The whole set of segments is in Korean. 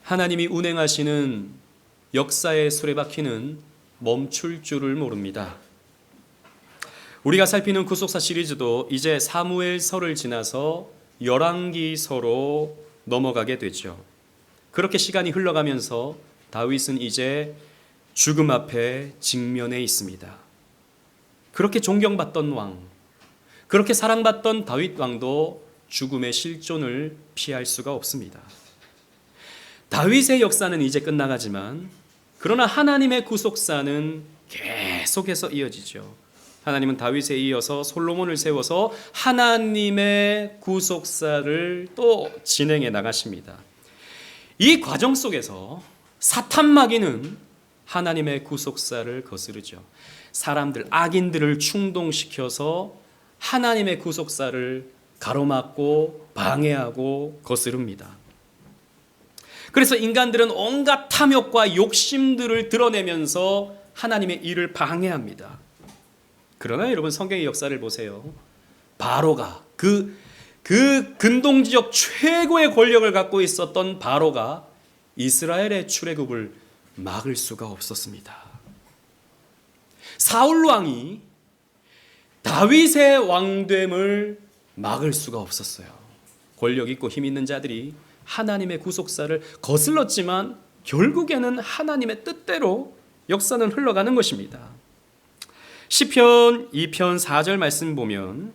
하나님이 운행하시는 역사의 수레바퀴는 멈출 줄을 모릅니다. 우리가 살피는 구속사 시리즈도 이제 사무엘서를 지나서 열왕기서로 넘어가게 되죠. 그렇게 시간이 흘러가면서 다윗은 이제 죽음 앞에 직면해 있습니다. 그렇게 존경받던 왕, 그렇게 사랑받던 다윗 왕도 죽음의 실존을 피할 수가 없습니다. 다윗의 역사는 이제 끝나가지만 그러나 하나님의 구속사는 계속해서 이어지죠. 하나님은 다윗에 이어서 솔로몬을 세워서 하나님의 구속사를 또 진행해 나가십니다. 이 과정 속에서 사탄 마귀는 하나님의 구속사를 거스르죠. 사람들, 악인들을 충동시켜서 하나님의 구속사를 가로막고 방해하고 거스릅니다. 그래서 인간들은 온갖 탐욕과 욕심들을 드러내면서 하나님의 일을 방해합니다. 그러나 여러분 성경의 역사를 보세요. 바로가 그 근동지역 최고의 권력을 갖고 있었던 바로가 이스라엘의 출애굽을 막을 수가 없었습니다. 사울 왕이 다윗의 왕됨을 막을 수가 없었어요. 권력 있고 힘 있는 자들이 하나님의 구속사를 거슬렀지만 결국에는 하나님의 뜻대로 역사는 흘러가는 것입니다. 시편 2편 4절 말씀 보면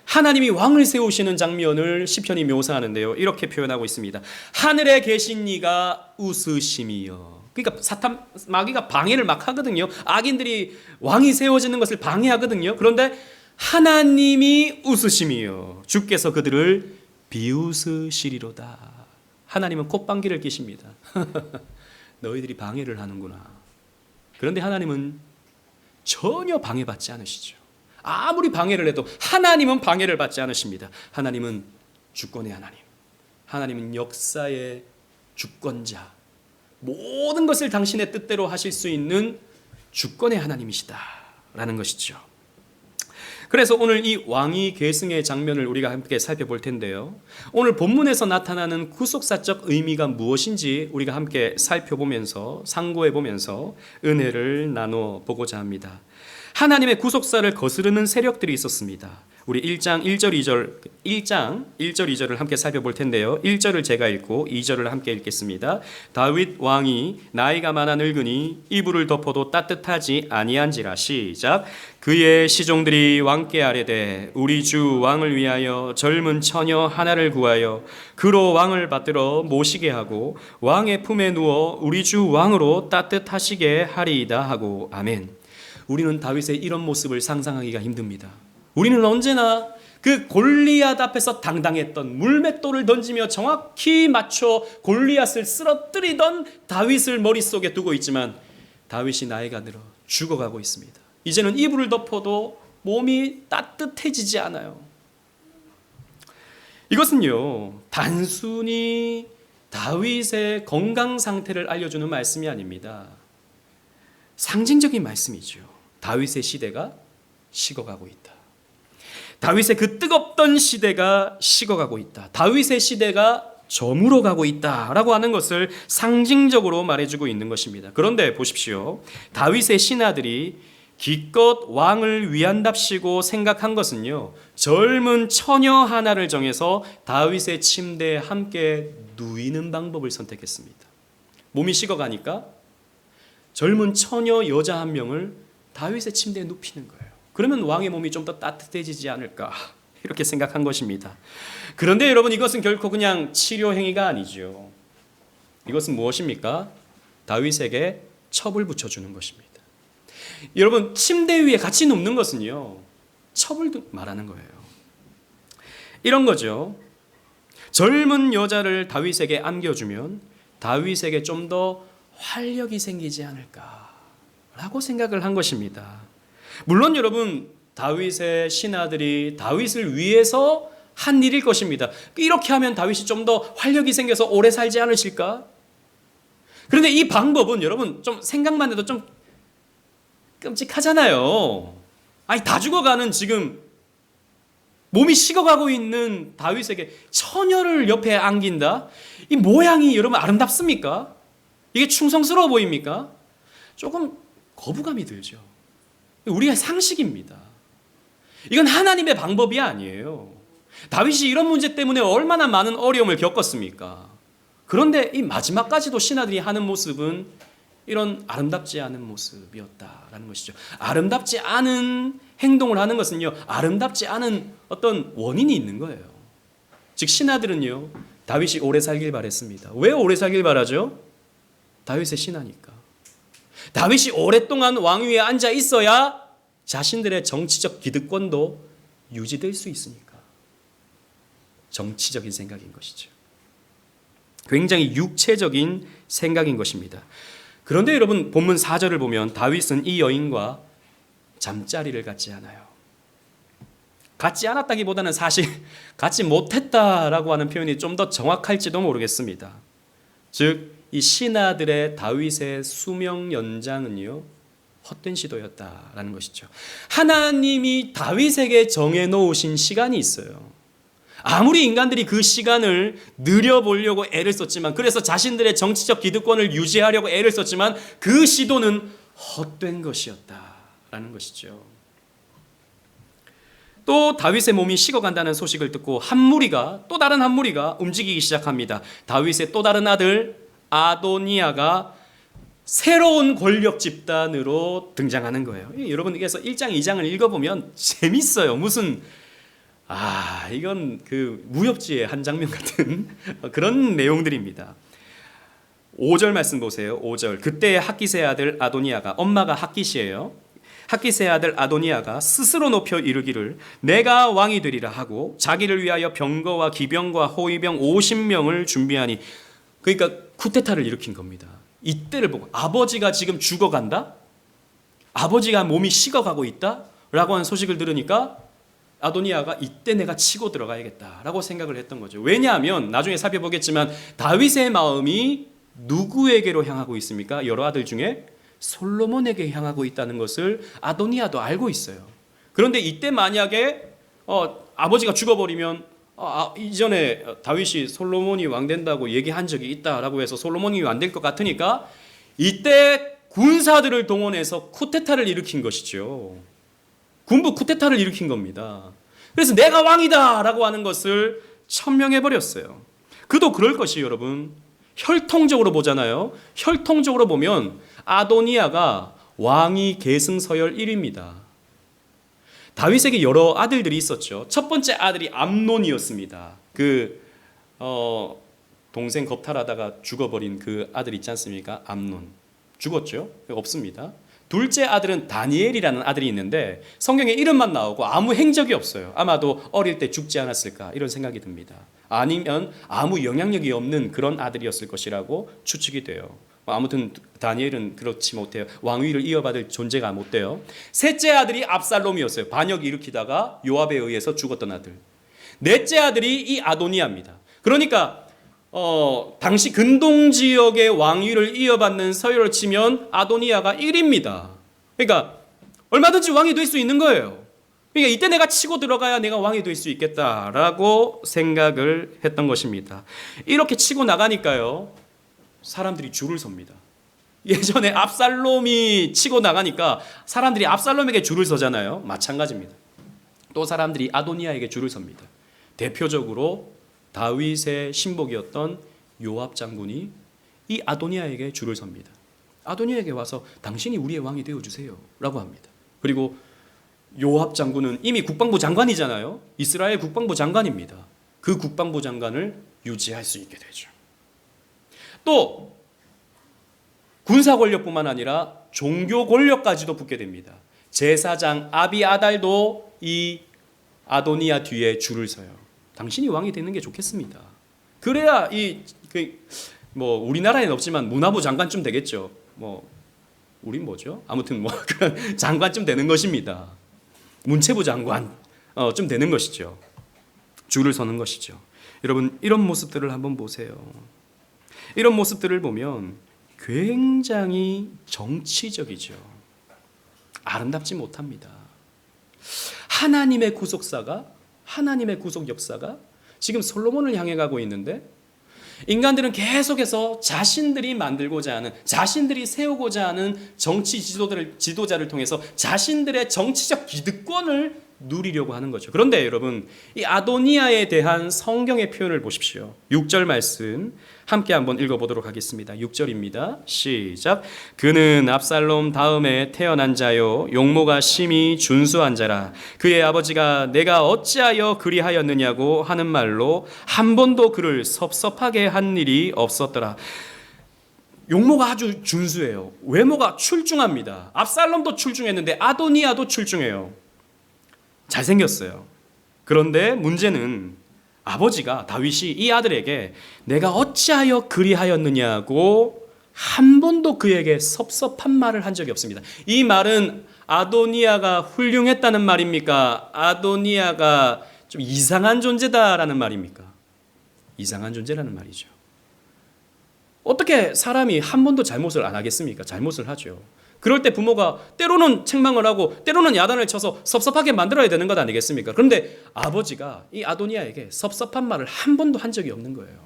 하나님이 왕을 세우시는 장면을 시편이 묘사하는데요. 이렇게 표현하고 있습니다. 하늘에 계신 이가 웃으심이여. 그러니까 사탄 마귀가 방해를 막 하거든요. 악인들이 왕이 세워지는 것을 방해하거든요. 그런데 하나님이 웃으심이여. 주께서 그들을 비웃으시리로다. 하나님은 콧방귀를 뀌십니다. 너희들이 방해를 하는구나. 그런데 하나님은 전혀 방해받지 않으시죠. 아무리 방해를 해도 하나님은 방해를 받지 않으십니다. 하나님은 주권의 하나님. 하나님은 역사의 주권자. 모든 것을 당신의 뜻대로 하실 수 있는 주권의 하나님이시다라는 것이죠. 그래서 오늘 이 왕위 계승의 장면을 우리가 함께 살펴볼 텐데요. 오늘 본문에서 나타나는 구속사적 의미가 무엇인지 우리가 함께 살펴보면서 상고해 보면서 은혜를 나눠 보고자 합니다. 하나님의 구속사를 거스르는 세력들이 있었습니다. 우리 1장 1절 2절을 함께 살펴볼 텐데요. 1절을 제가 읽고 2절을 함께 읽겠습니다. 다윗 왕이 나이가 많아 늙으니 이불을 덮어도 따뜻하지 아니한지라. 시작. 그의 시종들이 왕께 아뢰되 우리 주 왕을 위하여 젊은 처녀 하나를 구하여 그로 왕을 받들어 모시게 하고 왕의 품에 누워 우리 주 왕으로 따뜻하시게 하리이다 하고. 아멘. 우리는 다윗의 이런 모습을 상상하기가 힘듭니다. 우리는 언제나 그 골리앗 앞에서 당당했던, 물맷돌을 던지며 정확히 맞춰 골리앗을 쓰러뜨리던 다윗을 머릿속에 두고 있지만 다윗이 나이가 들어 죽어가고 있습니다. 이제는 이불을 덮어도 몸이 따뜻해지지 않아요. 이것은요, 단순히 다윗의 건강 상태를 알려주는 말씀이 아닙니다. 상징적인 말씀이죠. 다윗의 시대가 식어가고 있다. 다윗의 그 뜨겁던 시대가 식어가고 있다. 다윗의 시대가 저물어가고 있다라고 하는 것을 상징적으로 말해주고 있는 것입니다. 그런데 보십시오. 다윗의 신하들이 기껏 왕을 위한답시고 생각한 것은요, 젊은 처녀 하나를 정해서 다윗의 침대에 함께 누이는 방법을 선택했습니다. 몸이 식어가니까 젊은 처녀 여자 한 명을 다윗의 침대에 눕히는 거예요. 그러면 왕의 몸이 좀 더 따뜻해지지 않을까, 이렇게 생각한 것입니다. 그런데 여러분, 이것은 결코 그냥 치료 행위가 아니죠. 이것은 무엇입니까? 다윗에게 첩을 붙여주는 것입니다. 여러분, 침대 위에 같이 눕는 것은요, 첩을 말하는 거예요. 이런 거죠. 젊은 여자를 다윗에게 안겨주면 다윗에게 좀 더 활력이 생기지 않을까라고 생각을 한 것입니다. 물론 여러분, 다윗의 신하들이 다윗을 위해서 한 일일 것입니다. 이렇게 하면 다윗이 좀 더 활력이 생겨서 오래 살지 않으실까? 그런데 이 방법은 여러분, 좀 생각만 해도 좀 끔찍하잖아요. 아니, 다 죽어가는 지금 몸이 식어가고 있는 다윗에게 처녀를 옆에 안긴다? 이 모양이 여러분 아름답습니까? 이게 충성스러워 보입니까? 조금 거부감이 들죠. 우리의 상식입니다. 이건 하나님의 방법이 아니에요. 다윗이 이런 문제 때문에 얼마나 많은 어려움을 겪었습니까? 그런데 이 마지막까지도 신하들이 하는 모습은 이런 아름답지 않은 모습이었다라는 것이죠. 아름답지 않은 행동을 하는 것은요, 아름답지 않은 어떤 원인이 있는 거예요. 즉 신하들은요, 다윗이 오래 살길 바랬습니다. 왜 오래 살길 바라죠? 다윗의 신하니까. 다윗이 오랫동안 왕위에 앉아 있어야 자신들의 정치적 기득권도 유지될 수 있으니까. 정치적인 생각인 것이죠. 굉장히 육체적인 생각인 것입니다. 그런데 여러분 본문 4절을 보면 다윗은 이 여인과 잠자리를 갖지 않아요. 갖지 않았다기보다는 사실 갖지 못했다라고 하는 표현이 좀 더 정확할지도 모르겠습니다. 즉 이 신하들의 다윗의 수명 연장은요, 헛된 시도였다라는 것이죠. 하나님이 다윗에게 정해놓으신 시간이 있어요. 아무리 인간들이 그 시간을 늘려보려고 애를 썼지만, 그래서 자신들의 정치적 기득권을 유지하려고 애를 썼지만 그 시도는 헛된 것이었다라는 것이죠. 또 다윗의 몸이 식어간다는 소식을 듣고 또 다른 한 무리가 움직이기 시작합니다. 다윗의 또 다른 아들 아도니아가 새로운 권력 집단으로 등장하는 거예요. 여러분께서 1장 2장을 읽어보면 재밌어요. 이건 그 무협지의 한 장면 같은 그런 내용들입니다. 5절 말씀 보세요. 5절. 그때 핫깃의 아들 아도니아가, 엄마가 핫깃이에요. 핫깃의 아들 아도니아가 스스로 높여 이르기를 내가 왕이 되리라 하고 자기를 위하여 병거와 기병과 호위병 50명을 준비하니, 그러니까 쿠데타를 일으킨 겁니다. 이때를 보고 아버지가 지금 죽어간다? 아버지가 몸이 식어가고 있다? 라고 하는 소식을 들으니까 아도니아가 이때 내가 치고 들어가야겠다라고 생각을 했던 거죠. 왜냐하면 나중에 살펴보겠지만 다윗의 마음이 누구에게로 향하고 있습니까? 여러 아들 중에 솔로몬에게 향하고 있다는 것을 아도니아도 알고 있어요. 그런데 이때 만약에 아버지가 죽어버리면 이전에 다윗이 솔로몬이 왕 된다고 얘기한 적이 있다라고 해서 솔로몬이 왕 될 것 같으니까 이때 군사들을 동원해서 쿠데타를 일으킨 것이죠. 군부 쿠데타를 일으킨 겁니다. 그래서 내가 왕이다 라고 하는 것을 천명해버렸어요. 그도 그럴 것이 여러분, 혈통적으로 보잖아요. 혈통적으로 보면 아도니아가 왕위 계승 서열 1위입니다. 다윗에게 여러 아들들이 있었죠. 첫 번째 아들이 암논이었습니다. 동생 겁탈하다가 죽어버린 그 아들 있지 않습니까? 암논. 죽었죠? 없습니다. 둘째 아들은 다니엘이라는 아들이 있는데 성경에 이름만 나오고 아무 행적이 없어요. 아마도 어릴 때 죽지 않았을까 이런 생각이 듭니다. 아니면 아무 영향력이 없는 그런 아들이었을 것이라고 추측이 돼요. 아무튼 다니엘은 그렇지 못해요. 왕위를 이어받을 존재가 못 돼요. 셋째 아들이 압살롬이었어요. 반역 일으키다가 요압에 의해서 죽었던 아들. 넷째 아들이 이 아도니아입니다. 그러니까 당시 근동 지역의 왕위를 이어받는 서열을 치면 아도니아가 1위입니다. 그러니까 얼마든지 왕이 될 수 있는 거예요. 그러니까 이때 내가 치고 들어가야 내가 왕이 될 수 있겠다라고 생각을 했던 것입니다. 이렇게 치고 나가니까요, 사람들이 줄을 섭니다. 예전에 압살롬이 치고 나가니까 사람들이 압살롬에게 줄을 서잖아요. 마찬가지입니다. 또 사람들이 아도니아에게 줄을 섭니다. 대표적으로 다윗의 신복이었던 요압 장군이 이 아도니아에게 줄을 섭니다. 아도니아에게 와서 당신이 우리의 왕이 되어주세요 라고 합니다. 그리고 요압 장군은 이미 국방부 장관이잖아요. 이스라엘 국방부 장관입니다. 그 국방부 장관을 유지할 수 있게 되죠. 또 군사 권력뿐만 아니라 종교 권력까지도 붙게 됩니다. 제사장 아비아달도 이 아도니아 뒤에 줄을 서요. 당신이 왕이 되는 게 좋겠습니다. 그래야 우리나라에는 없지만 문화부 장관쯤 되겠죠. 우린 뭐죠? 아무튼 그런 장관쯤 되는 것입니다. 문체부 장관 좀 되는 것이죠. 줄을 서는 것이죠. 여러분 이런 모습들을 한번 보세요. 이런 모습들을 보면 굉장히 정치적이죠. 아름답지 못합니다. 하나님의 구속사가 하나님의 구속 역사가 지금 솔로몬을 향해 가고 있는데 인간들은 계속해서 자신들이 만들고자 하는, 자신들이 세우고자 하는 정치 지도자를 통해서 자신들의 정치적 기득권을 누리려고 하는 거죠. 그런데 여러분, 이 아도니아에 대한 성경의 표현을 보십시오. 6절 말씀 함께 한번 읽어보도록 하겠습니다. 6절입니다. 시작. 그는 압살롬 다음에 태어난 자요 용모가 심히 준수한 자라. 그의 아버지가 내가 어찌하여 그리하였느냐고 하는 말로 한 번도 그를 섭섭하게 한 일이 없었더라. 용모가 아주 준수해요. 외모가 출중합니다. 압살롬도 출중했는데 아도니아도 출중해요. 잘생겼어요. 그런데 문제는 아버지가 다윗이 이 아들에게 내가 어찌하여 그리하였느냐고 한 번도 그에게 섭섭한 말을 한 적이 없습니다. 이 말은 아도니아가 훌륭했다는 말입니까? 아도니아가 좀 이상한 존재다라는 말입니까? 이상한 존재라는 말이죠. 어떻게 사람이 한 번도 잘못을 안 하겠습니까? 잘못을 하죠. 그럴 때 부모가 때로는 책망을 하고 때로는 야단을 쳐서 섭섭하게 만들어야 되는 것 아니겠습니까? 그런데 아버지가 이 아도니아에게 섭섭한 말을 한 번도 한 적이 없는 거예요.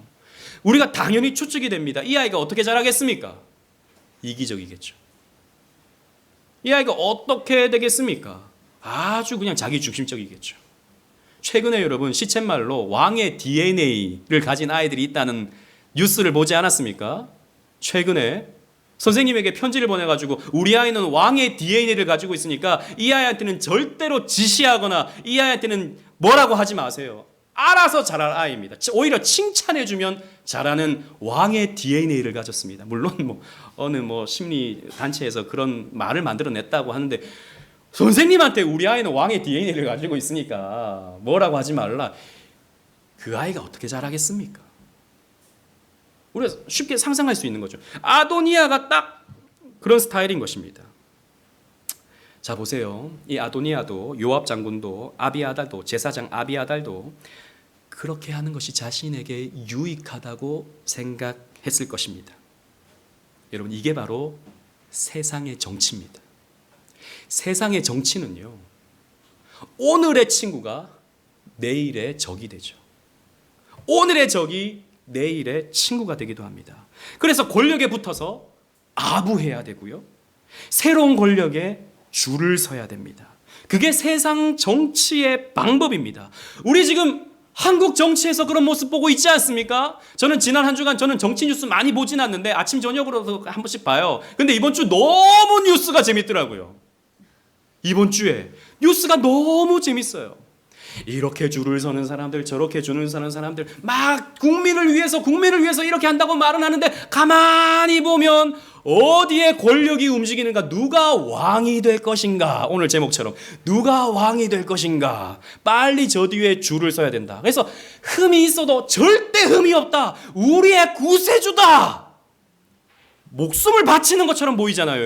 우리가 당연히 추측이 됩니다. 이 아이가 어떻게 자라겠습니까? 이기적이겠죠. 이 아이가 어떻게 되겠습니까? 아주 그냥 자기 중심적이겠죠. 최근에 여러분 시쳇말로 왕의 DNA를 가진 아이들이 있다는 뉴스를 보지 않았습니까? 최근에 선생님에게 편지를 보내가지고 우리 아이는 왕의 DNA를 가지고 있으니까 이 아이한테는 절대로 지시하거나 이 아이한테는 뭐라고 하지 마세요. 알아서 자랄 아이입니다. 오히려 칭찬해주면 자라는 왕의 DNA를 가졌습니다. 물론 어느 심리 단체에서 그런 말을 만들어냈다고 하는데 선생님한테 우리 아이는 왕의 DNA를 가지고 있으니까 뭐라고 하지 말라. 그 아이가 어떻게 자라겠습니까? 우리가 쉽게 상상할 수 있는 거죠. 아도니아가 딱 그런 스타일인 것입니다. 자 보세요. 이 아도니아도 요압 장군도 아비아달도 제사장 아비아달도 그렇게 하는 것이 자신에게 유익하다고 생각했을 것입니다. 여러분 이게 바로 세상의 정치입니다. 세상의 정치는요. 오늘의 친구가 내일의 적이 되죠. 오늘의 적이 내일의 친구가 되기도 합니다. 그래서 권력에 붙어서 아부해야 되고요. 새로운 권력에 줄을 서야 됩니다. 그게 세상 정치의 방법입니다. 우리 지금 한국 정치에서 그런 모습 보고 있지 않습니까? 저는 지난 한 주간 저는 정치 뉴스 많이 보진 않는데 아침 저녁으로도 한 번씩 봐요. 근데 이번 주 너무 뉴스가 재밌더라고요. 이번 주에 뉴스가 너무 재밌어요. 이렇게 줄을 서는 사람들 저렇게 줄을 서는 사람들 막 국민을 위해서 이렇게 한다고 말은 하는데 가만히 보면 어디에 권력이 움직이는가, 누가 왕이 될 것인가, 오늘 제목처럼 누가 왕이 될 것인가, 빨리 저 뒤에 줄을 서야 된다. 그래서 흠이 있어도 절대 흠이 없다, 우리의 구세주다, 목숨을 바치는 것처럼 보이잖아요.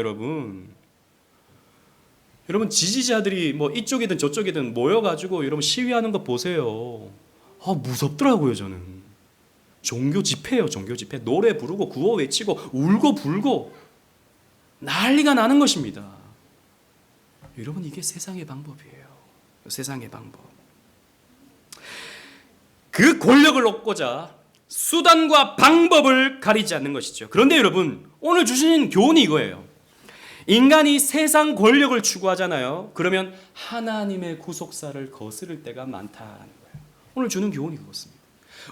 여러분 지지자들이 이쪽이든 저쪽이든 모여가지고 여러분 시위하는 거 보세요. 무섭더라고요. 저는 종교 집회예요. 종교 집회. 노래 부르고 구호 외치고 울고 불고 난리가 나는 것입니다. 여러분 이게 세상의 방법이에요. 세상의 방법. 그 권력을 얻고자 수단과 방법을 가리지 않는 것이죠. 그런데 여러분 오늘 주신 교훈이 이거예요. 인간이 세상 권력을 추구하잖아요. 그러면 하나님의 구속사를 거스를 때가 많다는 거예요. 오늘 주는 교훈이 그렇습니다.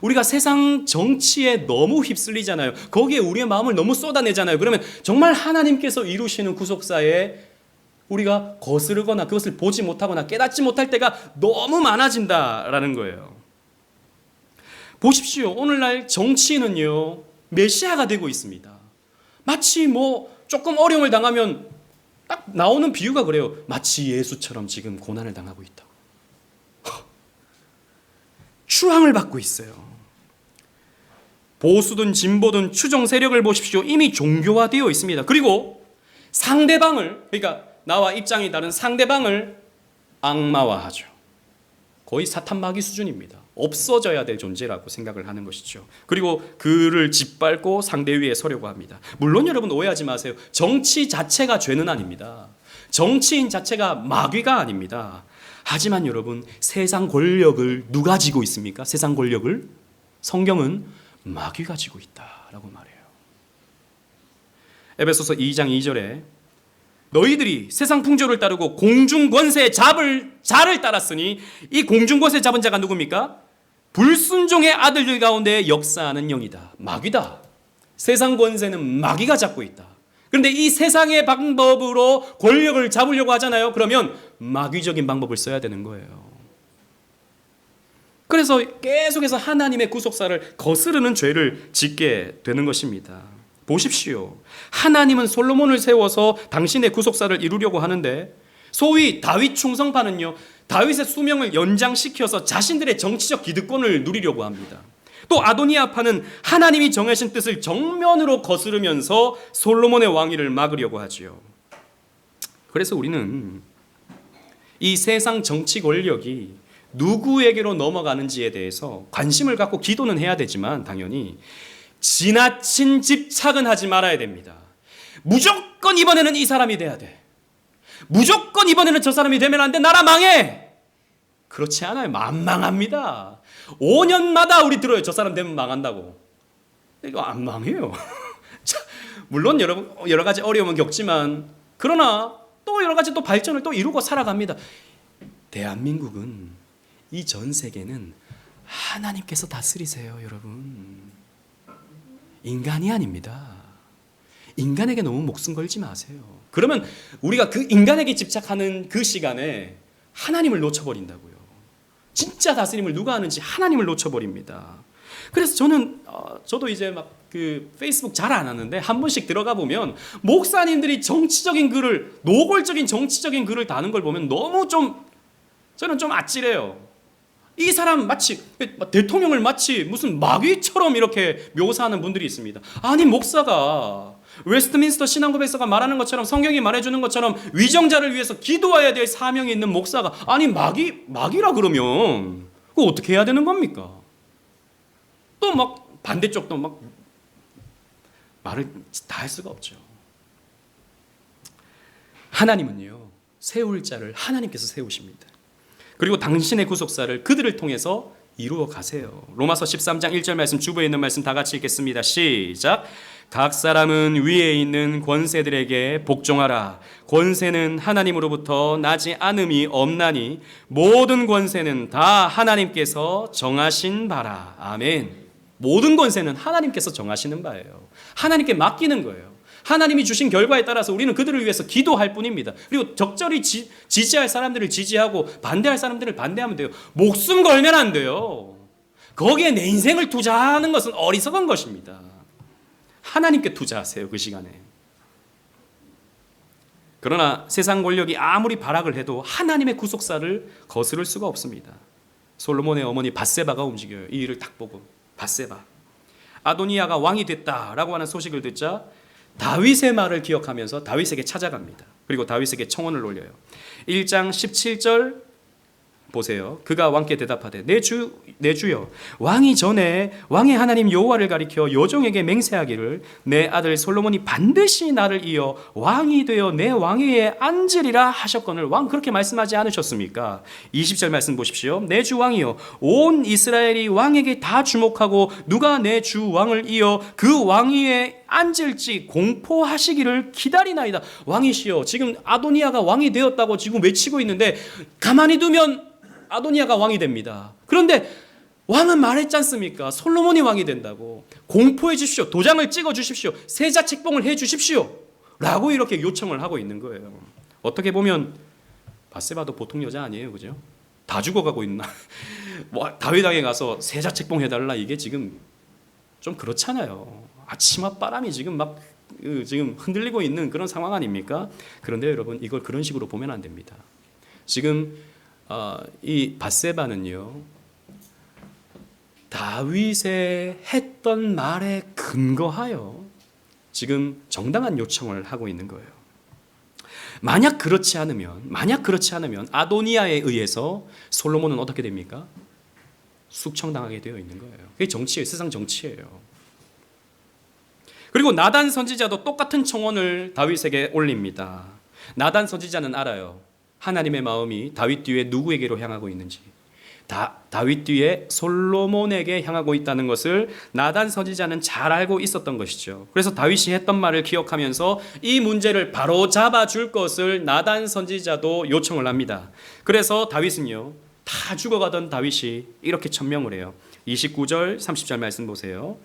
우리가 세상 정치에 너무 휩쓸리잖아요. 거기에 우리의 마음을 너무 쏟아내잖아요. 그러면 정말 하나님께서 이루시는 구속사에 우리가 거스르거나 그것을 보지 못하거나 깨닫지 못할 때가 너무 많아진다라는 거예요. 보십시오. 오늘날 정치는요 메시아가 되고 있습니다. 마치 조금 어려움을 당하면 딱 나오는 비유가 그래요. 마치 예수처럼 지금 고난을 당하고 있다. 추앙을 받고 있어요. 보수든 진보든 추종 세력을 보십시오. 이미 종교화되어 있습니다. 그리고 상대방을, 그러니까 나와 입장이 다른 상대방을 악마화하죠. 거의 사탄 마귀 수준입니다. 없어져야 될 존재라고 생각을 하는 것이죠. 그리고 그를 짓밟고 상대 위에 서려고 합니다. 물론 여러분 오해하지 마세요. 정치 자체가 죄는 아닙니다. 정치인 자체가 마귀가 아닙니다. 하지만 여러분, 세상 권력을 누가 쥐고 있습니까? 세상 권력을 성경은 마귀가 쥐고 있다라고 말해요. 에베소서 2장 2절에 너희들이 세상 풍조를 따르고 공중 권세의 자를 따랐으니 이 공중 권세 잡은 자가 누굽니까? 불순종의 아들들 가운데 역사하는 영이다. 마귀다. 세상 권세는 마귀가 잡고 있다. 그런데 이 세상의 방법으로 권력을 잡으려고 하잖아요. 그러면 마귀적인 방법을 써야 되는 거예요. 그래서 계속해서 하나님의 구속사를 거스르는 죄를 짓게 되는 것입니다. 보십시오. 하나님은 솔로몬을 세워서 당신의 구속사를 이루려고 하는데 소위 다윗 충성파는요, 다윗의 수명을 연장시켜서 자신들의 정치적 기득권을 누리려고 합니다. 또 아도니아파는 하나님이 정하신 뜻을 정면으로 거스르면서 솔로몬의 왕위를 막으려고 하지요. 그래서 우리는 이 세상 정치 권력이 누구에게로 넘어가는지에 대해서 관심을 갖고 기도는 해야 되지만 당연히 지나친 집착은 하지 말아야 됩니다. 무조건 이번에는 이 사람이 돼야 돼. 무조건 이번에는 저 사람이 되면 안 돼. 나라 망해. 그렇지 않아요. 만망합니다. 5년마다 우리 들어요. 저 사람 되면 망한다고. 이거 안 망해요. 물론 여러 가지 어려움은 겪지만 그러나 또 여러 가지 또 발전을 또 이루고 살아갑니다. 대한민국은 이 전 세계는 하나님께서 다스리세요, 여러분. 인간이 아닙니다. 인간에게 너무 목숨 걸지 마세요. 그러면 우리가 그 인간에게 집착하는 그 시간에 하나님을 놓쳐버린다고요. 진짜 다스림을 누가 하는지 하나님을 놓쳐버립니다. 그래서 저도 이제 막 그 페이스북 잘 안 하는데 한 번씩 들어가 보면 목사님들이 정치적인 글을, 노골적인 정치적인 글을 다는 걸 보면 너무 저는 좀 아찔해요. 이 사람 마치 대통령을 마치 무슨 마귀처럼 이렇게 묘사하는 분들이 있습니다. 아니, 목사가 웨스트민스터 신앙고백서가 말하는 것처럼, 성경이 말해주는 것처럼 위정자를 위해서 기도해야 될 사명이 있는 목사가 아니 마귀라 그러면 그거 어떻게 해야 되는 겁니까? 또 막 반대쪽도 막 말을 다 할 수가 없죠. 하나님은요, 세울 자를 하나님께서 세우십니다. 그리고 당신의 구속사를 그들을 통해서 이루어 가세요. 로마서 13장 1절 말씀, 주부에 있는 말씀 다 같이 읽겠습니다. 시작. 각 사람은 위에 있는 권세들에게 복종하라. 권세는 하나님으로부터 나지 않음이 없나니 모든 권세는 다 하나님께서 정하신 바라. 아멘. 모든 권세는 하나님께서 정하시는 바예요. 하나님께 맡기는 거예요. 하나님이 주신 결과에 따라서 우리는 그들을 위해서 기도할 뿐입니다. 그리고 적절히 지지할 사람들을 지지하고 반대할 사람들을 반대하면 돼요. 목숨 걸면 안 돼요. 거기에 내 인생을 투자하는 것은 어리석은 것입니다. 하나님께 투자하세요, 그 시간에. 그러나 세상 권력이 아무리 발악을 해도 하나님의 구속사를 거스를 수가 없습니다. 솔로몬의 어머니 밧세바가 움직여요. 이 일을 딱 보고. 밧세바, 아도니아가 왕이 됐다라고 하는 소식을 듣자 다윗의 말을 기억하면서 다윗에게 찾아갑니다. 그리고 다윗에게 청혼을 올려요. 1장 17절 보세요. 그가 왕께 대답하되 내 주여, 왕이 전에 왕의 하나님 여호와를 가리켜 요종에게 맹세하기를 내 아들 솔로몬이 반드시 나를 이어 왕이 되어 내 왕위에 앉으리라 하셨거늘 왕 그렇게 말씀하지 않으셨습니까? 20절 말씀 보십시오. 내 주 왕이여, 온 이스라엘이 왕에게 다 주목하고 누가 내 주 왕을 이어 그 왕위에 앉을지 공포하시기를 기다리나이다. 왕이시여, 지금 아도니아가 왕이 되었다고 지금 외치고 있는데 가만히 두면 아도니아가 왕이 됩니다. 그런데 왕은 말했지 않습니까? 솔로몬이 왕이 된다고. 공포해 주십시오. 도장을 찍어 주십시오. 세자 책봉을 해 주십시오. 라고 이렇게 요청을 하고 있는 거예요. 어떻게 보면 밧세바도 보통 여자 아니에요, 그죠? 다 죽어가고 있나? 다윗 왕에 가서 세자 책봉해달라, 이게 지금 좀 그렇잖아요. 치맛 바람이 지금 막 지금 흔들리고 있는 그런 상황 아닙니까? 그런데 여러분, 이걸 그런 식으로 보면 안 됩니다. 지금 이 밧세바는요, 다윗의 했던 말에 근거하여 지금 정당한 요청을 하고 있는 거예요. 만약 그렇지 않으면 아도니아에 의해서 솔로몬은 어떻게 됩니까? 숙청당하게 되어 있는 거예요. 그게 정치예요. 세상 정치예요. 그리고 나단 선지자도 똑같은 청원을 다윗에게 올립니다. 나단 선지자는 알아요. 하나님의 마음이 다윗 뒤에 누구에게로 향하고 있는지, 다윗 뒤에 솔로몬에게 향하고 있다는 것을 나단 선지자는 잘 알고 있었던 것이죠. 그래서 다윗이 했던 말을 기억하면서 이 문제를 바로 잡아줄 것을 나단 선지자도 요청을 합니다. 그래서 다윗은요, 다 죽어가던 다윗이 이렇게 천명을 해요. 29절 30절 말씀 보세요.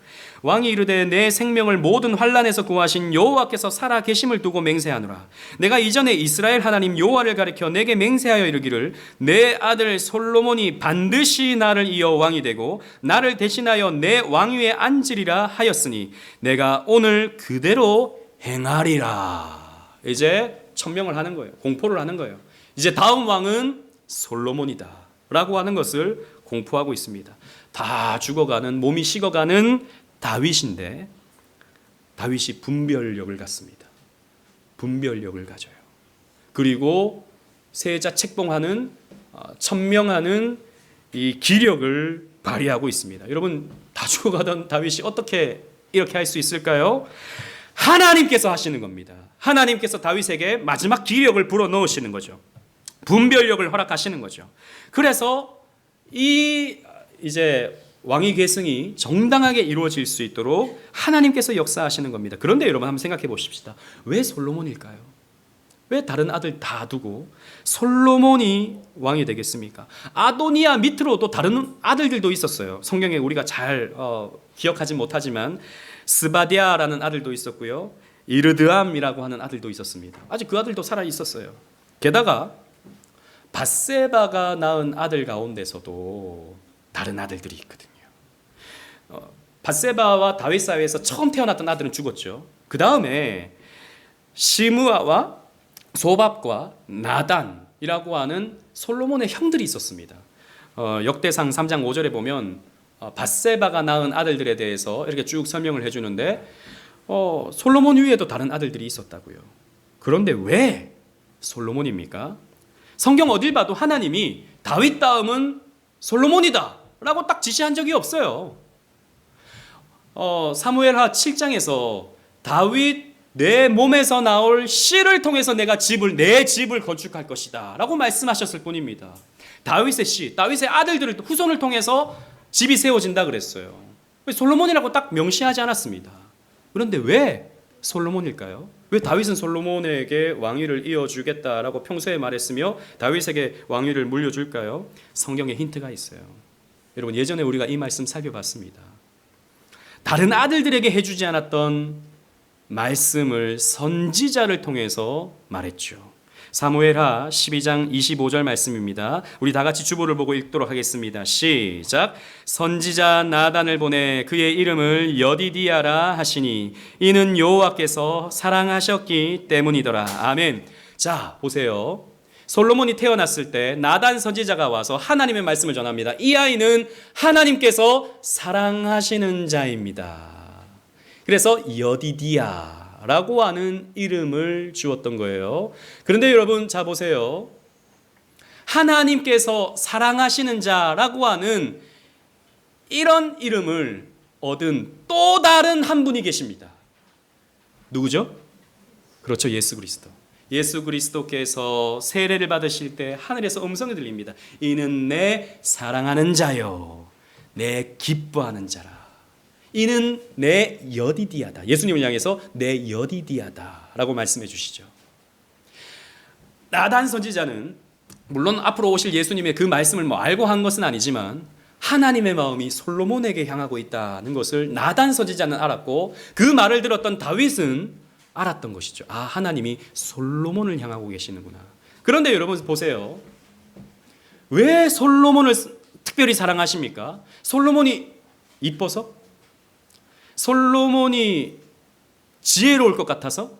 왕이 이르되 내 생명을 모든 환난에서 구하신 여호와께서 살아 계심을 두고 맹세하노라. 내가 이전에 이스라엘 하나님 여호와를 가리켜 내게 맹세하여 이르기를 내 아들 솔로몬이 반드시 나를 이어 왕이 되고 나를 대신하여 내 왕위에 앉으리라 하였으니 내가 오늘 그대로 행하리라. 이제 천명을 하는 거예요. 공포를 하는 거예요. 이제 다음 왕은 솔로몬이다 라고 하는 것을 공포하고 있습니다. 다 죽어가는, 몸이 식어가는 다윗인데 다윗이 분별력을 갖습니다. 분별력을 가져요. 그리고 세자 책봉하는, 천명하는 이 기력을 발휘하고 있습니다. 여러분, 다 죽어가던 다윗이 어떻게 이렇게 할 수 있을까요? 하나님께서 하시는 겁니다. 하나님께서 다윗에게 마지막 기력을 불어넣으시는 거죠. 분별력을 허락하시는 거죠. 그래서 이제 왕위 계승이 정당하게 이루어질 수 있도록 하나님께서 역사하시는 겁니다. 그런데 여러분 한번 생각해 보십시다. 왜 솔로몬일까요? 왜 다른 아들 다 두고 솔로몬이 왕이 되겠습니까? 아도니아 밑으로 또 다른 아들들도 있었어요. 성경에 우리가 잘 기억하지 못하지만 스바디아라는 아들도 있었고요. 이르드암이라고 하는 아들도 있었습니다. 아직 그 아들도 살아 있었어요. 게다가 밧세바가 낳은 아들 가운데서도 다른 아들들이 있거든요. 밧세바와 다윗 사이에서 처음 태어났던 아들은 죽었죠. 그 다음에 시므아와 소밥과 나단이라고 하는 솔로몬의 형들이 있었습니다. 역대상 3장 5절에 보면 밧세바가 낳은 아들들에 대해서 이렇게 쭉 설명을 해주는데 솔로몬 위에도 다른 아들들이 있었다고요. 그런데 왜 솔로몬입니까? 성경 어딜 봐도 하나님이 다윗 다음은 솔로몬이다 라고 딱 지시한 적이 없어요. 사무엘하 7장에서 다윗 내 몸에서 나올 씨를 통해서 내 집을 건축할 것이다 라고 말씀하셨을 뿐입니다. 다윗의 씨, 다윗의 아들들을 후손을 통해서 집이 세워진다 그랬어요. 솔로몬이라고 딱 명시하지 않았습니다. 그런데 왜 솔로몬일까요? 왜 다윗은 솔로몬에게 왕위를 이어주겠다라고 평소에 말했으며 다윗에게 왕위를 물려줄까요? 성경에 힌트가 있어요. 여러분, 예전에 우리가 이 말씀 살펴봤습니다. 다른 아들들에게 해주지 않았던 말씀을 선지자를 통해서 말했죠. 사무엘하 12장 25절 말씀입니다. 우리 다 같이 주보를 보고 읽도록 하겠습니다. 시작. 선지자 나단을 보내 그의 이름을 여디디아라 하시니 이는 여호와께서 사랑하셨기 때문이더라. 아멘. 자, 보세요. 솔로몬이 태어났을 때 나단 선지자가 와서 하나님의 말씀을 전합니다. 이 아이는 하나님께서 사랑하시는 자입니다. 그래서 여디디아라고 하는 이름을 주었던 거예요. 그런데 여러분, 자 보세요. 하나님께서 사랑하시는 자라고 하는 이런 이름을 얻은 또 다른 한 분이 계십니다. 누구죠? 그렇죠, 예수 그리스도. 예수 그리스도께서 세례를 받으실 때 하늘에서 음성이 들립니다. 이는 내 사랑하는 자요, 내 기뻐하는 자라. 이는 내 여디디아다. 예수님을 향해서 내 여디디아다 라고 말씀해 주시죠. 나단 선지자는 물론 앞으로 오실 예수님의 그 말씀을 알고 한 것은 아니지만 하나님의 마음이 솔로몬에게 향하고 있다는 것을 나단 선지자는 알았고, 그 말을 들었던 다윗은 알았던 것이죠. 아, 하나님이 솔로몬을 향하고 계시는구나. 그런데 여러분 보세요. 왜 솔로몬을 특별히 사랑하십니까? 솔로몬이 이뻐서? 솔로몬이 지혜로울 것 같아서?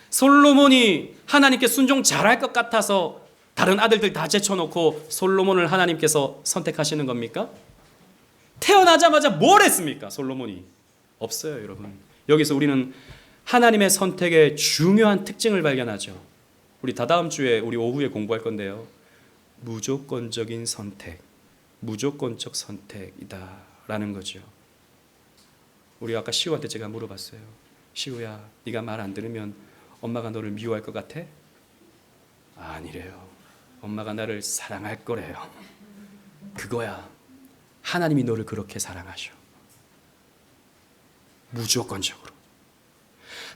솔로몬이 하나님께 순종 잘할 것 같아서 다른 아들들 다 제쳐놓고 솔로몬을 하나님께서 선택하시는 겁니까? 태어나자마자 뭘 했습니까? 솔로몬이 없어요, 여러분. 여기서 우리는 하나님의 선택의 중요한 특징을 발견하죠. 우리 다다음 주에 우리 오후에 공부할 건데요. 무조건적인 선택, 무조건적 선택이다라는 거죠. 우리 아까 시우한테 제가 물어봤어요. 시우야, 네가 말 안 들으면 엄마가 너를 미워할 것 같아? 아니래요. 엄마가 나를 사랑할 거래요. 그거야. 하나님이 너를 그렇게 사랑하셔. 무조건적으로.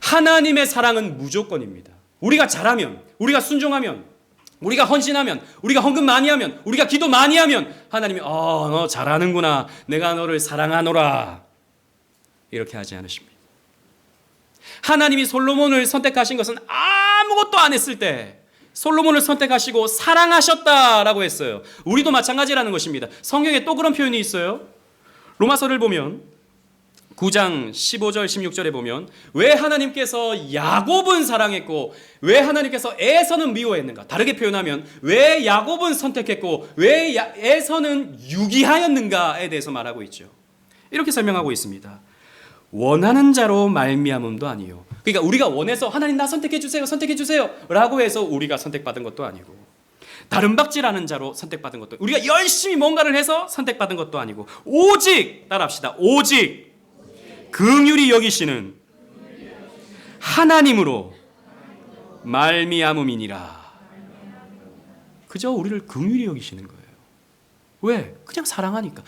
하나님의 사랑은 무조건입니다. 우리가 잘하면, 우리가 순종하면, 우리가 헌신하면, 우리가 헌금 많이 하면, 우리가 기도 많이 하면 하나님이 너 잘하는구나. 내가 너를 사랑하노라. 이렇게 하지 않으십니다. 하나님이 솔로몬을 선택하신 것은 아무것도 안 했을 때 솔로몬을 선택하시고 사랑하셨다라고 했어요. 우리도 마찬가지라는 것입니다. 성경에 또 그런 표현이 있어요. 로마서를 보면 9장 15절 16절에 보면 왜 하나님께서 야곱은 사랑했고 왜 하나님께서 에서는 미워했는가? 다르게 표현하면 왜 야곱은 선택했고 왜 에서는 유기하였는가에 대해서 말하고 있죠. 이렇게 설명하고 있습니다. 원하는 자로 말미암음도 아니요. 그러니까 우리가 원해서 하나님 나 선택해 주세요, 선택해 주세요 라고 해서 우리가 선택받은 것도 아니고, 다른 박질하는 자로 선택받은 것도, 우리가 열심히 뭔가를 해서 선택받은 것도 아니고, 오직 따라합시다. 오직 긍휼히 여기시는 하나님으로 말미암음이니라. 그저 우리를 긍휼히 여기시는 거예요. 왜? 그냥 사랑하니까.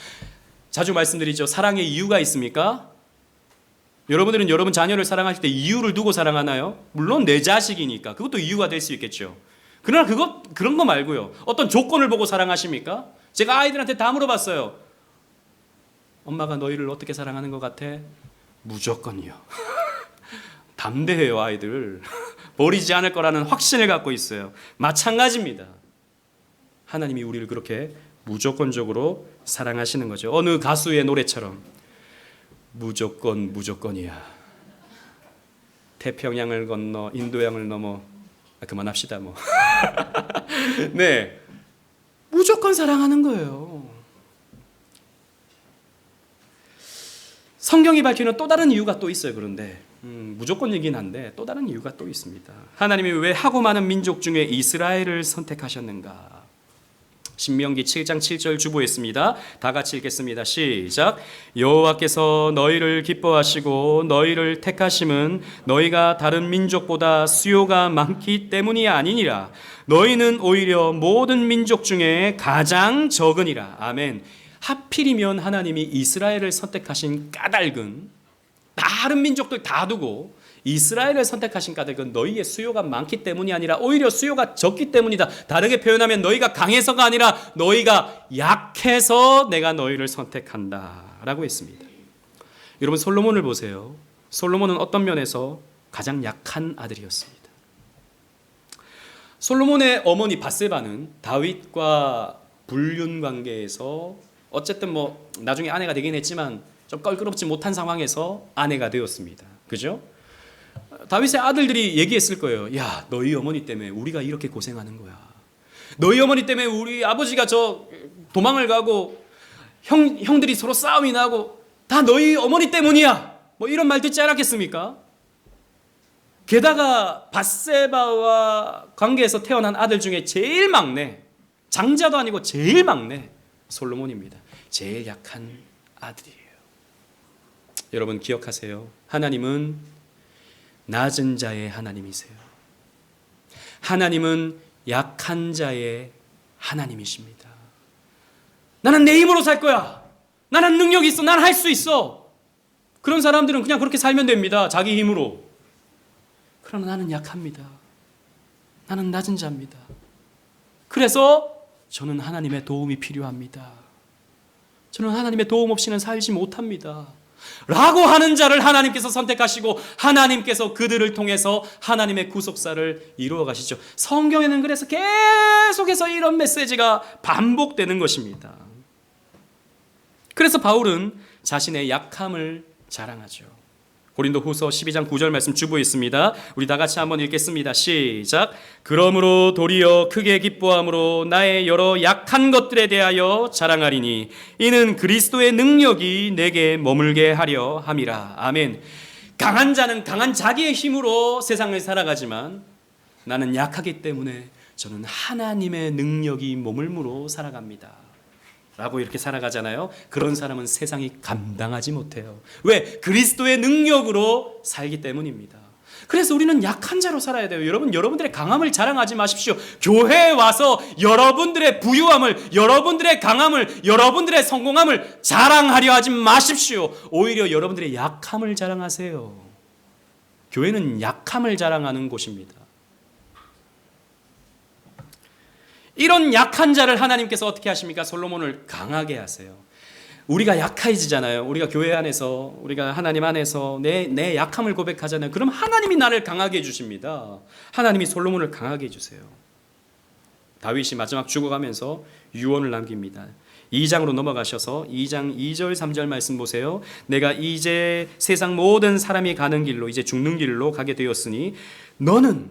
자주 말씀드리죠. 사랑의 이유가 있습니까? 여러분들은 여러분 자녀를 사랑하실 때 이유를 두고 사랑하나요? 물론 내 자식이니까 그것도 이유가 될 수 있겠죠. 그러나 그런 거 말고요. 어떤 조건을 보고 사랑하십니까? 제가 아이들한테 다 물어봤어요. 엄마가 너희를 어떻게 사랑하는 것 같아? 무조건이요. 담대해요, 아이들. 버리지 않을 거라는 확신을 갖고 있어요. 마찬가지입니다. 하나님이 우리를 그렇게 무조건적으로 사랑하시는 거죠. 어느 가수의 노래처럼 무조건이야. 태평양을 건너 인도양을 넘어. 그만합시다 뭐. 네, 무조건 사랑하는 거예요. 성경이 밝히는 또 다른 이유가 또 있어요. 그런데 무조건이긴 한데 또 다른 이유가 또 있습니다. 하나님이 왜 하고 많은 민족 중에 이스라엘을 선택하셨는가? 신명기 7장 7절 주보했습니다. 다 같이 읽겠습니다. 시작. 여호와께서 너희를 기뻐하시고 너희를 택하심은 너희가 다른 민족보다 수요가 많기 때문이 아니니라. 너희는 오히려 모든 민족 중에 가장 적으니라. 아멘. 하필이면 하나님이 이스라엘을 선택하신 까닭은 다른 민족들 다 두고 이스라엘을 선택하신 까닭은 너희의 수요가 많기 때문이 아니라 오히려 수요가 적기 때문이다. 다르게 표현하면 너희가 강해서가 아니라 너희가 약해서 내가 너희를 선택한다 라고 했습니다. 여러분, 솔로몬을 보세요. 솔로몬은 어떤 면에서 가장 약한 아들이었습니다. 솔로몬의 어머니 밧세바는 다윗과 불륜 관계에서 어쨌든 뭐 나중에 아내가 되긴 했지만 좀 껄끄럽지 못한 상황에서 아내가 되었습니다. 그죠? 다윗의 아들들이 얘기했을 거예요. 야, 너희 어머니 때문에 우리가 이렇게 고생하는 거야. 너희 어머니 때문에 우리 아버지가 저 도망을 가고 형들이 서로 싸움이 나고 다 너희 어머니 때문이야. 뭐 이런 말 듣지 않았겠습니까? 게다가 밧세바와 관계에서 태어난 아들 중에 제일 막내, 장자도 아니고 제일 막내 솔로몬입니다. 제일 약한 아들이에요. 여러분 기억하세요. 하나님은 낮은 자의 하나님이세요. 하나님은 약한 자의 하나님이십니다. 나는 내 힘으로 살 거야. 나는 능력이 있어. 난 할 수 있어. 그런 사람들은 그냥 그렇게 살면 됩니다. 자기 힘으로. 그러나 나는 약합니다. 나는 낮은 자입니다. 그래서 저는 하나님의 도움이 필요합니다. 저는 하나님의 도움 없이는 살지 못합니다. 라고 하는 자를 하나님께서 선택하시고 하나님께서 그들을 통해서 하나님의 구속사를 이루어 가시죠. 성경에는 그래서 계속해서 이런 메시지가 반복되는 것입니다. 그래서 바울은 자신의 약함을 자랑하죠. 고린도후서 12장 9절 말씀 주보에 있습니다. 우리 다 같이 한번 읽겠습니다. 시작. 그러므로 도리어 크게 기뻐함으로 나의 여러 약한 것들에 대하여 자랑하리니 이는 그리스도의 능력이 내게 머물게 하려 함이라. 아멘. 강한 자는 강한 자기의 힘으로 세상을 살아가지만 나는 약하기 때문에 저는 하나님의 능력이 머물므로 살아갑니다. 라고 이렇게 살아가잖아요. 그런 사람은 세상이 감당하지 못해요. 왜? 그리스도의 능력으로 살기 때문입니다. 그래서 우리는 약한 자로 살아야 돼요. 여러분, 여러분들의 강함을 자랑하지 마십시오. 교회에 와서 여러분들의 부유함을, 여러분들의 강함을, 여러분들의 성공함을 자랑하려 하지 마십시오. 오히려 여러분들의 약함을 자랑하세요. 교회는 약함을 자랑하는 곳입니다. 이런 약한 자를 하나님께서 어떻게 하십니까? 솔로몬을 강하게 하세요. 우리가 약해지잖아요. 우리가 교회 안에서, 우리가 하나님 안에서 내 약함을 고백하잖아요. 그럼 하나님이 나를 강하게 해주십니다. 하나님이 솔로몬을 강하게 해주세요. 다윗이 마지막 죽어가면서 유언을 남깁니다. 2장으로 넘어가셔서 2장 2절 3절 말씀 보세요. 내가 이제 세상 모든 사람이 가는 길로, 이제 죽는 길로 가게 되었으니 너는,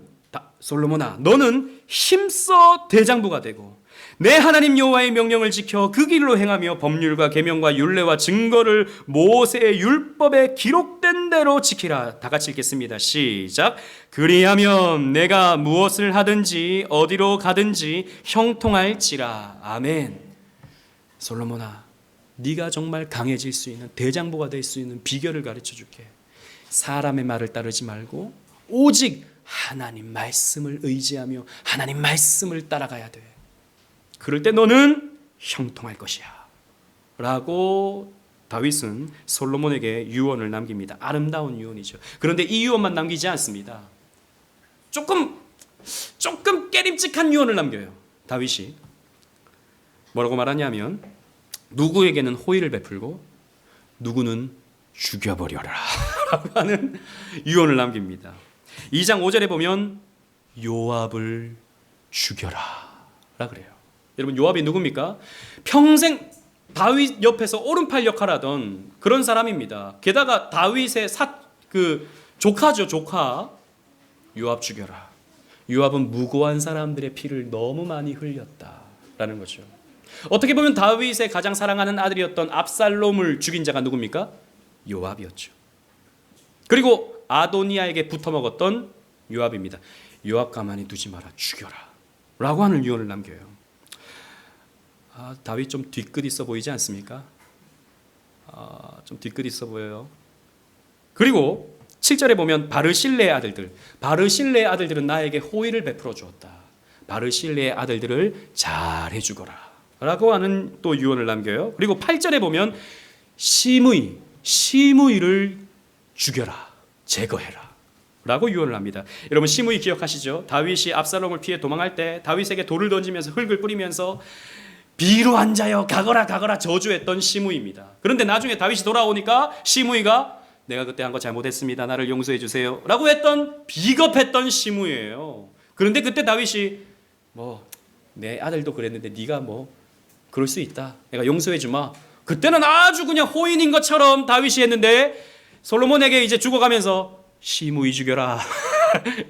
솔로몬아, 너는 힘써 대장부가 되고 내 하나님 여호와의 명령을 지켜 그 길로 행하며 법률과 계명과 율례와 증거를 모세의 율법에 기록된 대로 지키라. 다 같이 읽겠습니다. 시작. 그리하면 내가 무엇을 하든지 어디로 가든지 형통할지라. 아멘. 솔로몬아, 네가 정말 강해질 수 있는, 대장부가 될 수 있는 비결을 가르쳐 줄게. 사람의 말을 따르지 말고 오직 하나님 말씀을 의지하며 하나님 말씀을 따라가야 돼. 그럴 때 너는 형통할 것이야 라고 다윗은 솔로몬에게 유언을 남깁니다. 아름다운 유언이죠. 그런데 이 유언만 남기지 않습니다. 조금 깨림칙한 유언을 남겨요. 다윗이 뭐라고 말하냐면 누구에게는 호의를 베풀고 누구는 죽여버려라 라고 하는 유언을 남깁니다. 2장 5절에 보면 요압을 죽여라 라 그래요. 여러분, 요압이 누굽니까? 평생 다윗 옆에서 오른팔 역할하던 그런 사람입니다. 게다가 다윗의 조카죠, 조카. 요압 죽여라. 요압은 무고한 사람들의 피를 너무 많이 흘렸다라는 거죠. 어떻게 보면 다윗의 가장 사랑하는 아들이었던 압살롬을 죽인 자가 누굽니까? 요압이었죠. 그리고 아도니아에게 붙어먹었던 요압입니다. 요압 가만히 두지 마라, 죽여라 라고 하는 유언을 남겨요. 다윗 좀 뒤끝 있어 보이지 않습니까? 좀 뒤끝 있어 보여요. 그리고 7절에 보면 바르실레의 아들들은 나에게 호의를 베풀어 주었다. 바르실레의 아들들을 잘 해주거라 라고 하는 또 유언을 남겨요. 그리고 8절에 보면 시므이를 죽여라, 제거해라 라고 유언을 합니다. 여러분, 시므이 기억하시죠? 다윗이 압살롬을 피해 도망할 때 다윗에게 돌을 던지면서 흙을 뿌리면서 비로 앉아요 가거라 저주했던 시므이입니다. 그런데 나중에 다윗이 돌아오니까 시므이가 내가 그때 한 거 잘못했습니다, 나를 용서해 주세요 라고 했던 비겁했던 시므이예요. 그런데 그때 다윗이 내 아들도 그랬는데 네가 그럴 수 있다, 내가 용서해 주마. 그때는 아주 그냥 호인인 것처럼 다윗이 했는데 솔로몬에게 이제 죽어가면서 시므이 죽여라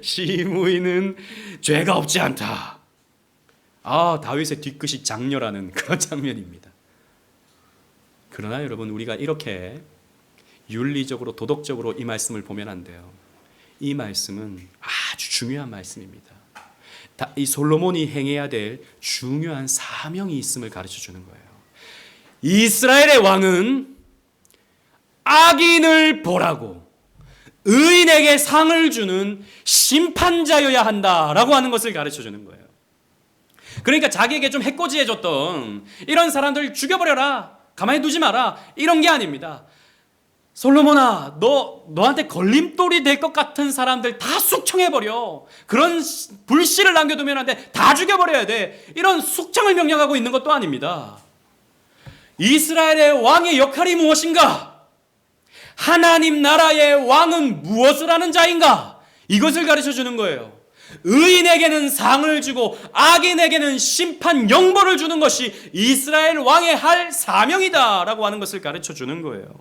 시므이는 죄가 없지 않다. 다윗의 뒤끝이 장렬하는 그런 장면입니다. 그러나 여러분, 우리가 이렇게 윤리적으로 도덕적으로 이 말씀을 보면 안 돼요. 이 말씀은 아주 중요한 말씀입니다. 이 솔로몬이 행해야 될 중요한 사명이 있음을 가르쳐 주는 거예요. 이스라엘의 왕은 악인을 벌하고 의인에게 상을 주는 심판자여야 한다라고 하는 것을 가르쳐 주는 거예요. 그러니까 자기에게 좀 해코지해줬던 이런 사람들 죽여버려라, 가만히 두지 마라, 이런 게 아닙니다. 솔로몬아, 너한테 걸림돌이 될 것 같은 사람들 다 숙청해버려. 그런 불씨를 남겨두면 안 돼. 다 죽여버려야 돼. 이런 숙청을 명령하고 있는 것도 아닙니다. 이스라엘의 왕의 역할이 무엇인가? 하나님 나라의 왕은 무엇을 하는 자인가? 이것을 가르쳐 주는 거예요. 의인에게는 상을 주고 악인에게는 심판 영벌을 주는 것이 이스라엘 왕의 할 사명이다라고 하는 것을 가르쳐 주는 거예요.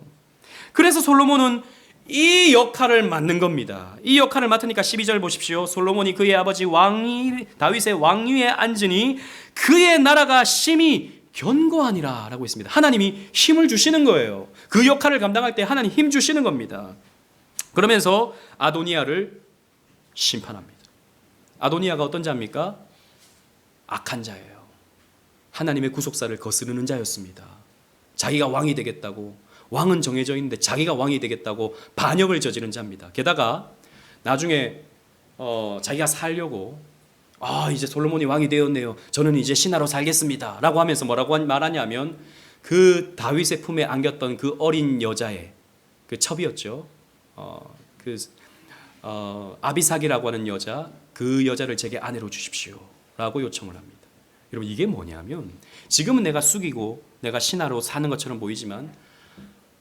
그래서 솔로몬은 이 역할을 맡는 겁니다. 이 역할을 맡으니까 12절 보십시오. 솔로몬이 그의 아버지 다윗의 왕위에 앉으니 그의 나라가 심히 견고하니라 라고 했습니다. 하나님이 힘을 주시는 거예요. 그 역할을 감당할 때 하나님 힘 주시는 겁니다. 그러면서 아도니아를 심판합니다. 아도니아가 어떤 자입니까? 악한 자예요. 하나님의 구속사를 거스르는 자였습니다. 자기가 왕이 되겠다고, 왕은 정해져 있는데 자기가 왕이 되겠다고 반역을 저지른 자입니다. 게다가 나중에 자기가 살려고 이제 솔로몬이 왕이 되었네요. 저는 이제 신하로 살겠습니다. 라고 하면서 뭐라고 말하냐면 그 다윗의 품에 안겼던 그 어린 여자의 그 첩이었죠. 아비삭이라고 하는 여자, 그 여자를 제게 아내로 주십시오. 라고 요청을 합니다. 여러분 이게 뭐냐면 지금은 내가 숙이고 내가 신하로 사는 것처럼 보이지만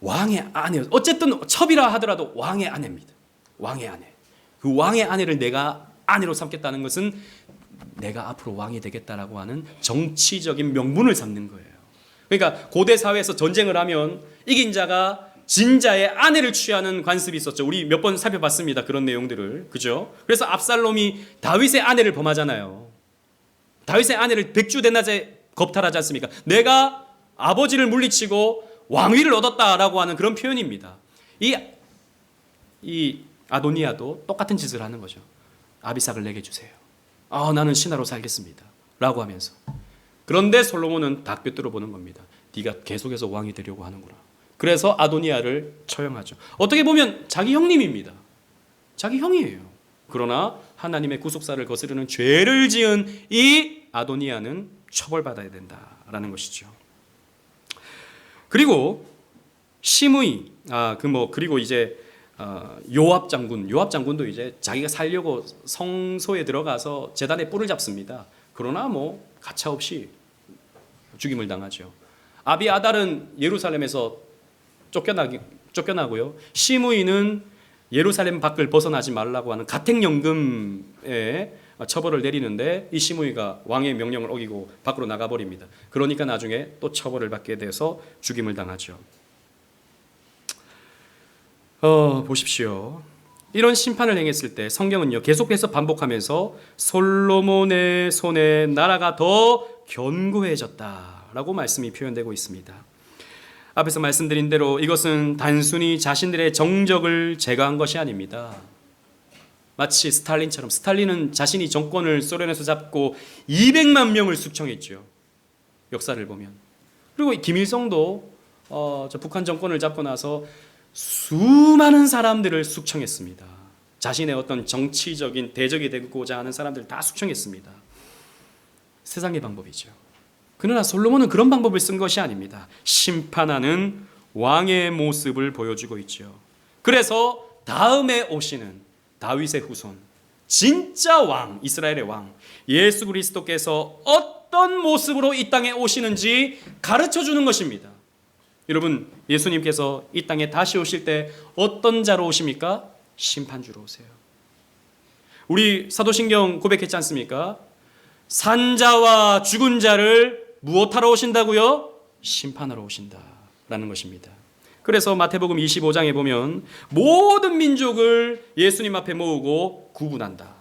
왕의 아내, 어쨌든 첩이라 하더라도 왕의 아내입니다. 왕의 아내. 그 왕의 아내를 내가 아내로 삼겠다는 것은 내가 앞으로 왕이 되겠다라고 하는 정치적인 명분을 삼는 거예요. 그러니까 고대 사회에서 전쟁을 하면 이긴 자가 진 자의 아내를 취하는 관습이 있었죠. 우리 몇 번 살펴봤습니다. 그런 내용들을. 그죠? 그래서 압살롬이 다윗의 아내를 범하잖아요. 다윗의 아내를 백주대낮에 겁탈하지 않습니까? 내가 아버지를 물리치고 왕위를 얻었다라고 하는 그런 표현입니다. 이 아도니아도 똑같은 짓을 하는 거죠. 아비삭을 내게 주세요. 나는 신하로 살겠습니다. 라고 하면서. 그런데 솔로몬은 다 꿰뚫어 보는 겁니다. 네가 계속해서 왕이 되려고 하는구나. 그래서 아도니아를 처형하죠. 어떻게 보면 자기 형님입니다. 자기 형이에요. 그러나 하나님의 구속사를 거스르는 죄를 지은 이 아도니아는 처벌받아야 된다라는 것이죠. 그리고 시므이 그리고 이제 요압 장군도 이제 자기가 살려고 성소에 들어가서 제단에 뿔을 잡습니다. 그러나 가차없이 죽임을 당하죠. 아비아달은 예루살렘에서 쫓겨나고요. 시므이는 예루살렘 밖을 벗어나지 말라고 하는 가택연금에 처벌을 내리는데 이 시므이가 왕의 명령을 어기고 밖으로 나가버립니다. 그러니까 나중에 또 처벌을 받게 돼서 죽임을 당하죠. 보십시오. 이런 심판을 행했을 때 성경은요 계속해서 반복하면서 솔로몬의 손에 나라가 더 견고해졌다라고 말씀이 표현되고 있습니다. 앞에서 말씀드린 대로 이것은 단순히 자신들의 정적을 제거한 것이 아닙니다. 마치 스탈린처럼, 스탈린은 자신이 정권을 소련에서 잡고 200만 명을 숙청했죠. 역사를 보면. 그리고 김일성도 북한 정권을 잡고 나서 수많은 사람들을 숙청했습니다. 자신의 어떤 정치적인 대적이 되고자 하는 사람들을 다 숙청했습니다. 세상의 방법이죠. 그러나 솔로몬은 그런 방법을 쓴 것이 아닙니다. 심판하는 왕의 모습을 보여주고 있죠. 그래서 다음에 오시는 다윗의 후손, 진짜 왕, 이스라엘의 왕, 예수 그리스도께서 어떤 모습으로 이 땅에 오시는지 가르쳐주는 것입니다. 여러분, 예수님께서 이 땅에 다시 오실 때 어떤 자로 오십니까? 심판주로 오세요. 우리 사도신경 고백했지 않습니까? 산자와 죽은 자를 무엇하러 오신다고요? 심판하러 오신다라는 것입니다. 그래서 마태복음 25장에 보면 모든 민족을 예수님 앞에 모으고 구분한다.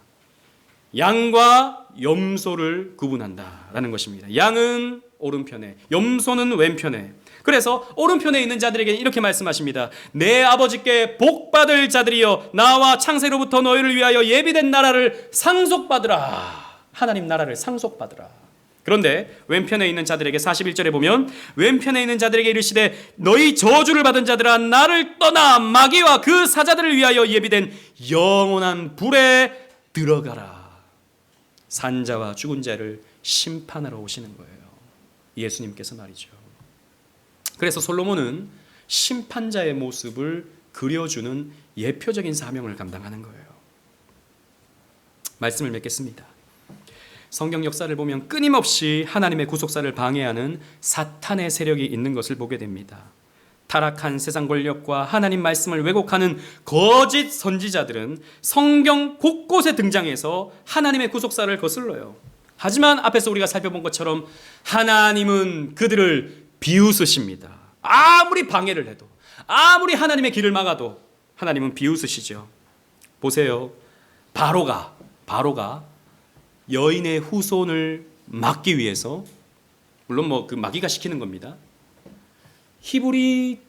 양과 염소를 구분한다라는 것입니다. 양은 오른편에, 염소는 왼편에. 그래서 오른편에 있는 자들에게 이렇게 말씀하십니다. 내 아버지께 복받을 자들이여 나와 창세로부터 너희를 위하여 예비된 나라를 상속받으라. 하나님 나라를 상속받으라. 그런데 왼편에 있는 자들에게 41절에 보면 왼편에 있는 자들에게 이르시되 너희 저주를 받은 자들아 나를 떠나 마귀와 그 사자들을 위하여 예비된 영원한 불에 들어가라. 산자와 죽은 자를 심판하러 오시는 거예요. 예수님께서 말이죠. 그래서 솔로몬은 심판자의 모습을 그려주는 예표적인 사명을 감당하는 거예요. 말씀을 맺겠습니다. 성경 역사를 보면 끊임없이 하나님의 구속사를 방해하는 사탄의 세력이 있는 것을 보게 됩니다. 타락한 세상 권력과 하나님 말씀을 왜곡하는 거짓 선지자들은 성경 곳곳에 등장해서 하나님의 구속사를 거슬러요. 하지만 앞에서 우리가 살펴본 것처럼 하나님은 그들을 비웃으십니다. 아무리 방해를 해도, 아무리 하나님의 길을 막아도 하나님은 비웃으시죠. 보세요. 바로가 여인의 후손을 막기 위해서, 물론 그 마귀가 시키는 겁니다. 히브리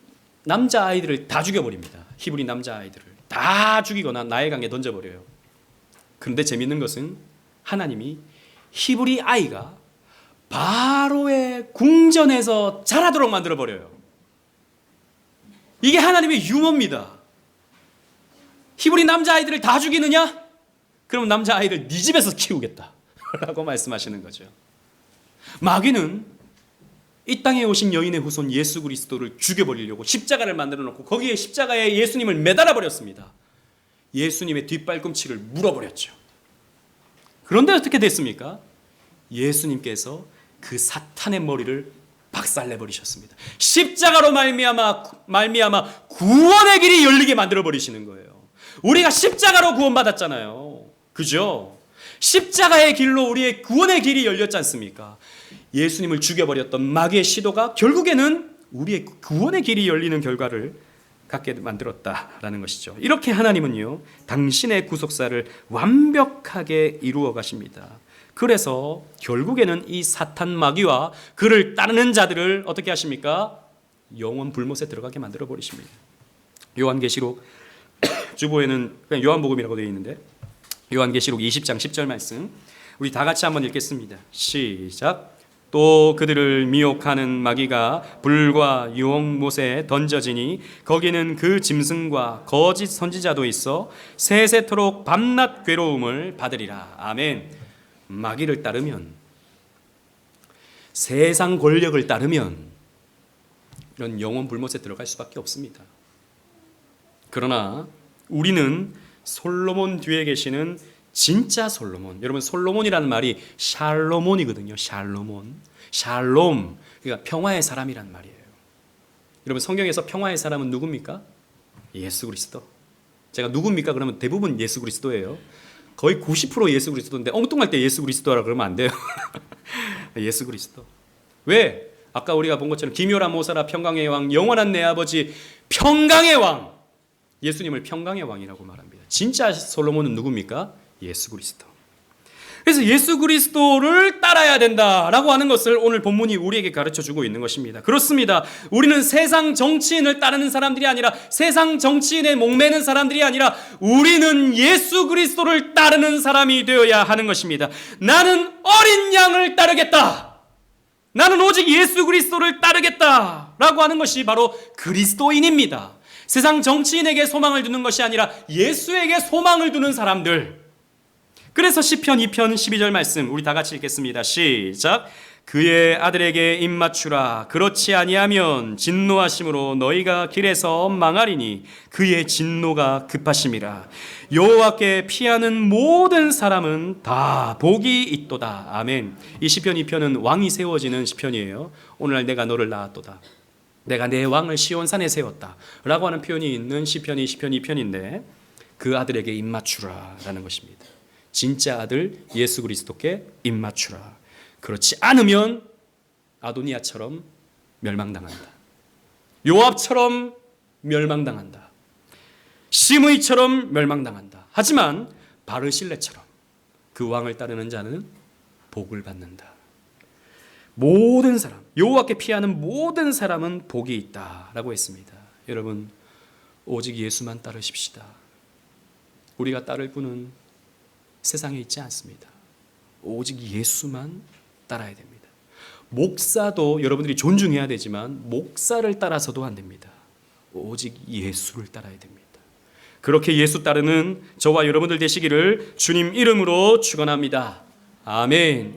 남자아이들을 다 죽여버립니다. 히브리 남자아이들을 다 죽이거나 나일강에 던져버려요. 그런데 재밌는 것은 하나님이 히브리 아이가 바로의 궁전에서 자라도록 만들어버려요. 이게 하나님의 유머입니다. 히브리 남자아이들을 다 죽이느냐? 그럼 남자아이를 네 집에서 키우겠다 라고 말씀하시는 거죠. 마귀는 이 땅에 오신 여인의 후손 예수 그리스도를 죽여버리려고 십자가를 만들어 놓고 거기에 십자가에 예수님을 매달아 버렸습니다. 예수님의 뒷발꿈치를 물어버렸죠. 그런데 어떻게 됐습니까? 예수님께서 그 사탄의 머리를 박살내버리셨습니다. 십자가로 말미암아 구원의 길이 열리게 만들어 버리시는 거예요. 우리가 십자가로 구원받았잖아요. 그죠? 십자가의 길로 우리의 구원의 길이 열렸지 않습니까? 예수님을 죽여버렸던 마귀의 시도가 결국에는 우리의 구원의 길이 열리는 결과를 갖게 만들었다라는 것이죠. 이렇게 하나님은요, 당신의 구속사를 완벽하게 이루어 가십니다. 그래서 결국에는 이 사탄 마귀와 그를 따르는 자들을 어떻게 하십니까? 영원 불못에 들어가게 만들어 버리십니다. 요한계시록 주보에는 그냥 요한복음이라고 되어 있는데 요한계시록 20장 10절 말씀 우리 다 같이 한번 읽겠습니다. 시작. 또 그들을 미혹하는 마귀가 불과 유황못에 던져지니 거기는 그 짐승과 거짓 선지자도 있어 세세토록 밤낮 괴로움을 받으리라. 아멘. 마귀를 따르면, 세상 권력을 따르면 이런 영원 불못에 들어갈 수밖에 없습니다. 그러나 우리는 솔로몬 뒤에 계시는 진짜 솔로몬, 여러분 솔로몬이라는 말이 샬로몬이거든요. 샬롬, 그러니까 평화의 사람이란 말이에요. 여러분 성경에서 평화의 사람은 누굽니까? 예수 그리스도. 제가 누굽니까? 그러면 대부분 예수 그리스도예요. 거의 90% 예수 그리스도인데 엉뚱할 때 예수 그리스도라 그러면 안 돼요. 예수 그리스도. 왜? 아까 우리가 본 것처럼 기묘라 모사라 평강의 왕, 영원한 내 아버지 평강의 왕, 예수님을 평강의 왕이라고 말합니다. 진짜 솔로몬은 누굽니까? 예수 그리스도. 그래서 예수 그리스도를 따라야 된다라고 하는 것을 오늘 본문이 우리에게 가르쳐주고 있는 것입니다. 그렇습니다. 우리는 세상 정치인을 따르는 사람들이 아니라, 세상 정치인에 목매는 사람들이 아니라 우리는 예수 그리스도를 따르는 사람이 되어야 하는 것입니다. 나는 어린 양을 따르겠다, 나는 오직 예수 그리스도를 따르겠다라고 하는 것이 바로 그리스도인입니다. 세상 정치인에게 소망을 두는 것이 아니라 예수에게 소망을 두는 사람들. 그래서 시편 2편 12절 말씀 우리 다 같이 읽겠습니다. 시작. 그의 아들에게 입맞추라. 그렇지 아니하면 진노하심으로 너희가 길에서 망하리니 그의 진노가 급하심이라. 여호와께 피하는 모든 사람은 다 복이 있도다. 아멘. 이 시편 2편은 왕이 세워지는 시편이에요. 오늘날 내가 너를 낳았도다, 내가 내 왕을 시온산에 세웠다 라고 하는 표현이 있는 시편이 시편 2편인데 그 아들에게 입맞추라 라는 것입니다. 진짜 아들 예수 그리스도께 입맞추라. 그렇지 않으면 아도니아처럼 멸망당한다, 요압처럼 멸망당한다, 시므이처럼 멸망당한다. 하지만 바르실레처럼 그 왕을 따르는 자는 복을 받는다. 모든 사람, 여호와께 피하는 모든 사람은 복이 있다라고 했습니다. 여러분 오직 예수만 따르십시다. 우리가 따를 분은 세상에 있지 않습니다. 오직 예수만 따라야 됩니다. 목사도 여러분들이 존중해야 되지만 목사를 따라서도 안 됩니다. 오직 예수를 따라야 됩니다. 그렇게 예수 따르는 저와 여러분들 되시기를 주님 이름으로 축원합니다. 아멘.